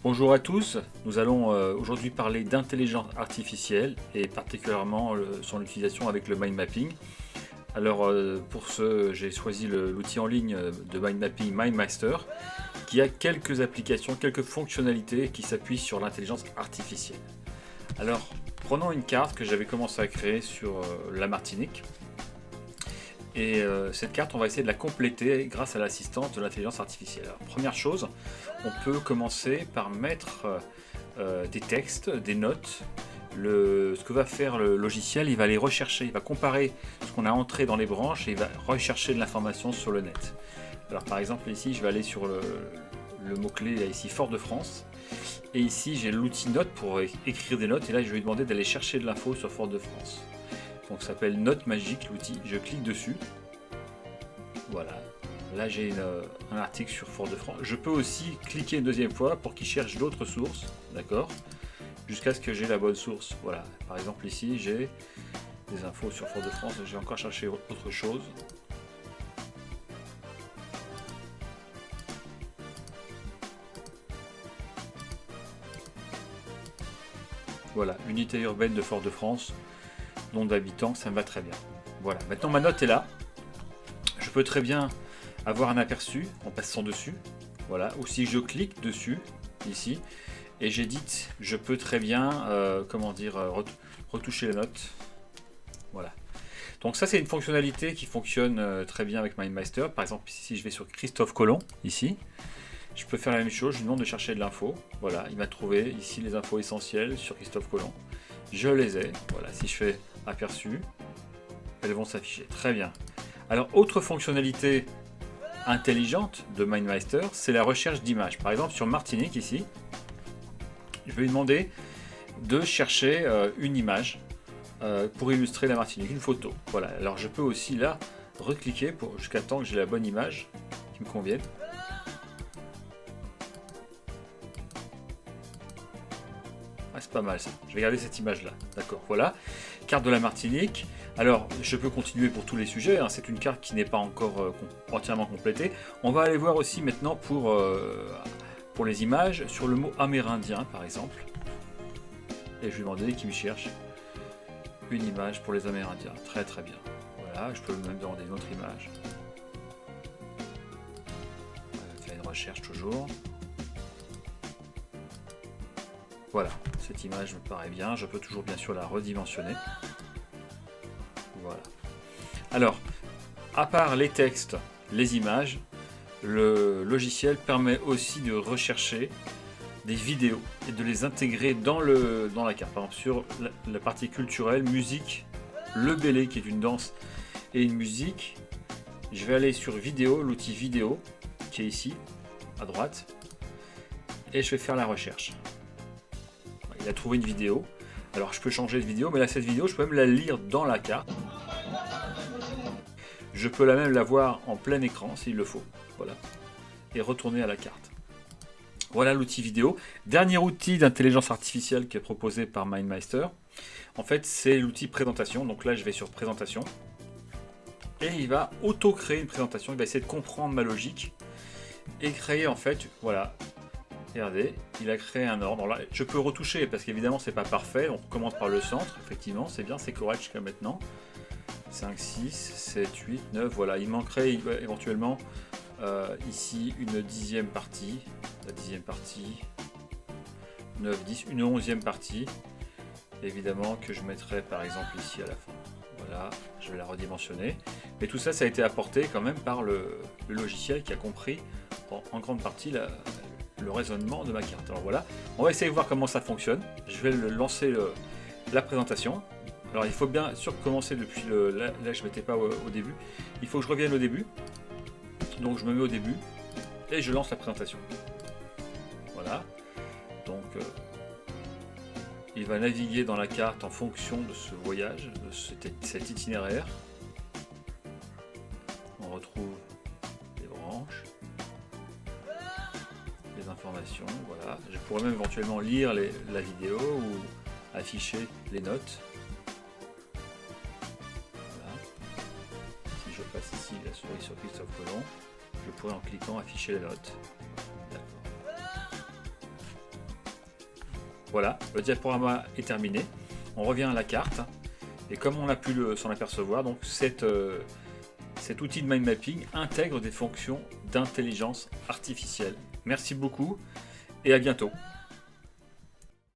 Bonjour à tous, nous allons aujourd'hui parler d'intelligence artificielle et particulièrement son utilisation avec le mind mapping. Alors pour ce, j'ai choisi l'outil en ligne de mind mapping MindMeister qui a quelques applications, quelques fonctionnalités qui s'appuient sur l'intelligence artificielle. Alors prenons une carte que j'avais commencé à créer sur la Martinique. Et cette carte, on va essayer de la compléter grâce à l'assistance de l'intelligence artificielle. Alors, première chose, on peut commencer par mettre des textes, des notes. Ce que va faire le logiciel, il va aller rechercher, il va comparer ce qu'on a entré dans les branches et il va rechercher de l'information sur le net. Alors par exemple ici, je vais aller sur le mot-clé ici Fort-de-France. Et ici, j'ai l'outil note pour écrire des notes. Et là, je vais lui demander d'aller chercher de l'info sur Fort-de-France. Donc ça s'appelle Note Magique l'outil, je clique dessus. Voilà, là j'ai un article sur Fort-de-France. Je peux aussi cliquer une deuxième fois pour qu'il cherche d'autres sources, d'accord, jusqu'à ce que j'ai la bonne source. Voilà, par exemple ici j'ai des infos sur Fort-de-France, j'ai encore cherché autre chose. Voilà, unité urbaine de Fort-de-France. Nombre d'habitants, ça me va très bien. Voilà, maintenant ma note est là. Je peux très bien avoir un aperçu en passant dessus. Voilà, ou si je clique dessus, ici, et j'édite, je peux très bien, retoucher les notes. Voilà. Donc ça c'est une fonctionnalité qui fonctionne très bien avec MindMeister. Par exemple, si je vais sur Christophe Colomb, ici, je peux faire la même chose, je lui demande de chercher de l'info. Voilà, il m'a trouvé ici les infos essentielles sur Christophe Colomb. Je les ai. Voilà, si je fais aperçu, elles vont s'afficher. Très bien. Alors, autre fonctionnalité intelligente de MindMeister, c'est la recherche d'images. Par exemple, sur Martinique, ici, je vais lui demander de chercher une image pour illustrer la Martinique, une photo. Voilà. Alors, je peux aussi là recliquer jusqu'à temps que j'ai la bonne image qui me convienne. Ah, c'est pas mal ça. Je vais garder cette image là. D'accord, voilà. Carte de la Martinique. Alors, je peux continuer pour tous les sujets. Hein. C'est une carte qui n'est pas encore entièrement complétée. On va aller voir aussi maintenant pour les images sur le mot amérindien par exemple. Et je vais demander qu'il me cherche une image pour les Amérindiens. Très très bien. Voilà, je peux même demander une autre image. On va faire une recherche toujours. Voilà, cette image me paraît bien. Je peux toujours bien sûr la redimensionner. Voilà. Alors, à part les textes, les images, le logiciel permet aussi de rechercher des vidéos et de les intégrer dans la carte. Par exemple, sur la partie culturelle, musique, le bélé qui est une danse et une musique. Je vais aller sur vidéo, l'outil vidéo qui est ici, à droite, et je vais faire la recherche. Il a trouvé une vidéo. Alors je peux changer de vidéo, mais là cette vidéo, je peux même la lire dans la carte. Je peux même la voir en plein écran s'il le faut. Voilà. Et retourner à la carte. Voilà l'outil vidéo. Dernier outil d'intelligence artificielle qui est proposé par MindMeister. En fait, c'est l'outil présentation. Donc là, je vais sur présentation. Et il va auto-créer une présentation. Il va essayer de comprendre ma logique. Et créer en fait, voilà. Regardez, il a créé un ordre. Là, je peux retoucher parce qu'évidemment c'est pas parfait. On commence par le centre, effectivement, c'est bien, c'est correct jusqu'à maintenant. 5, 6, 7, 8, 9, voilà. Il manquerait éventuellement ici une dixième partie. La dixième partie, 9, 10, une onzième partie. Évidemment que je mettrai par exemple ici à la fin. Voilà, je vais la redimensionner. Mais tout ça, ça a été apporté quand même par le logiciel qui a compris en grande partie le raisonnement de ma carte. Alors voilà, on va essayer de voir comment ça fonctionne. Je vais lancer la présentation. Alors il faut bien sûr commencer depuis là je ne m'étais pas au début. Il faut que je revienne au début. Donc je me mets au début et je lance la présentation. Voilà. Donc il va naviguer dans la carte en fonction de ce voyage, de cet itinéraire. On retrouve les branches. Les informations, voilà. Je pourrais même éventuellement lire la vidéo ou afficher les notes. Voilà. Si je passe ici la souris sur Christophe Colomb, je pourrais en cliquant afficher les notes. D'accord. Voilà, le diaporama est terminé. On revient à la carte. Et comme on a pu s'en apercevoir, donc cet outil de mind mapping intègre des fonctions d'intelligence artificielle. Merci beaucoup et à bientôt.